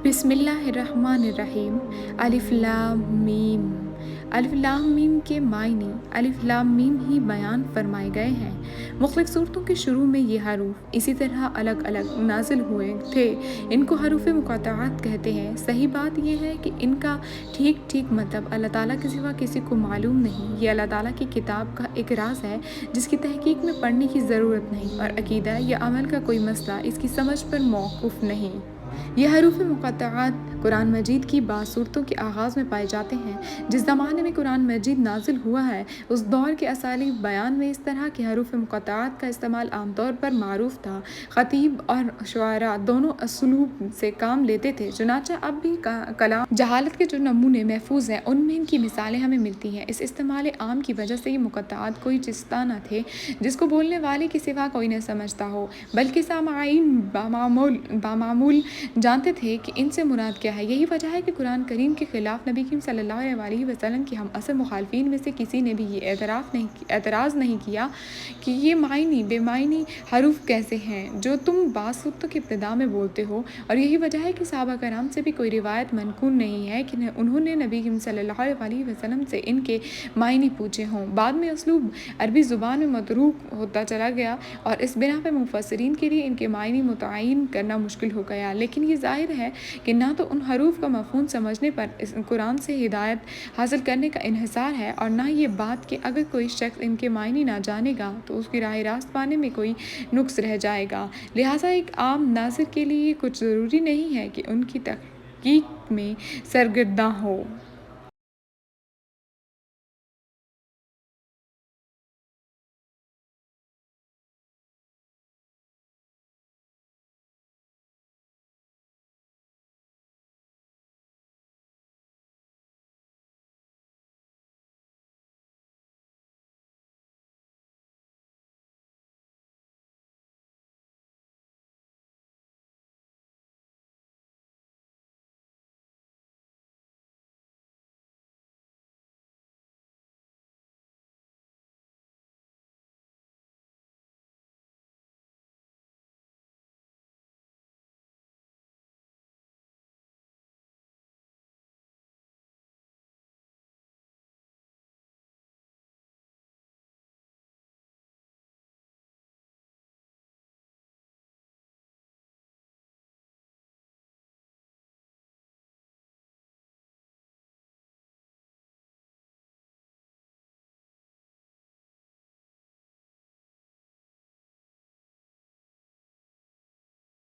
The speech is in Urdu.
بسم اللہ الرحمن الرحیم۔ الف لام میم۔ الف لام میم کے معنی الف لام میم ہی بیان فرمائے گئے ہیں۔ مختلف صورتوں کے شروع میں یہ حروف اسی طرح الگ الگ نازل ہوئے تھے۔ ان کو حروف مقطعات کہتے ہیں۔ صحیح بات یہ ہے کہ ان کا ٹھیک مطلب اللہ تعالیٰ کے سوا کسی کو معلوم نہیں۔ یہ اللہ تعالیٰ کی کتاب کا ایک راز ہے جس کی تحقیق میں پڑھنے کی ضرورت نہیں، اور عقیدہ یا عمل کا کوئی مسئلہ اس کی سمجھ پر موقوف نہیں۔ یہ حروف مقطعات قرآن مجید کی بعض صورتوں کے آغاز میں پائے جاتے ہیں۔ جس زمانے میں قرآن مجید نازل ہوا ہے اس دور کے اسالیب بیان میں اس طرح کے حروف مقطعات کا استعمال عام طور پر معروف تھا۔ خطیب اور شعراء دونوں اسلوب سے کام لیتے تھے، چنانچہ اب بھی کلام جہالت کے جو نمونے محفوظ ہیں ان میں ان کی مثالیں ہمیں ملتی ہیں۔ اس استعمال عام کی وجہ سے یہ مقطعات کوئی چستہ نہ تھے جس کو بولنے والے کے سوا کوئی نہ سمجھتا ہو، بلکہ سامعین بامعمول جانتے تھے کہ ان سے مراد کیا ہے۔ یہی وجہ ہے کہ قرآن کریم کے خلاف نبی کریم صلی اللہ علیہ وسلم کے ہم عصر مخالفین میں سے کسی نے بھی یہ اعتراض نہیں کیا کہ یہ معنی بے معنی حروف کیسے ہیں جو تم بعض صورتوں کی ابتدا میں بولتے ہو، اور یہی وجہ ہے کہ صحابہ کرام سے بھی کوئی روایت منقول نہیں ہے کہ انہوں نے نبی کریم صلی اللہ علیہ وسلم سے ان کے معنی پوچھے ہوں۔ بعد میں اسلوب عربی زبان میں متروک ہوتا چلا گیا اور اس بنا پر مفسرین کے لیے ان کے معنی متعین کرنا مشکل ہو گیا، لیکن یہ ظاہر ہے کہ نہ تو ان حروف کا مفہوم سمجھنے پر اس قرآن سے ہدایت حاصل کرنے کا انحصار ہے، اور نہ یہ بات کہ اگر کوئی شخص ان کے معنی نہ جانے گا تو اس کی راہ راست پانے میں کوئی نقص رہ جائے گا۔ لہٰذا ایک عام ناظر کے لیے کچھ ضروری نہیں ہے کہ ان کی تحقیق میں سرگرداں ہو۔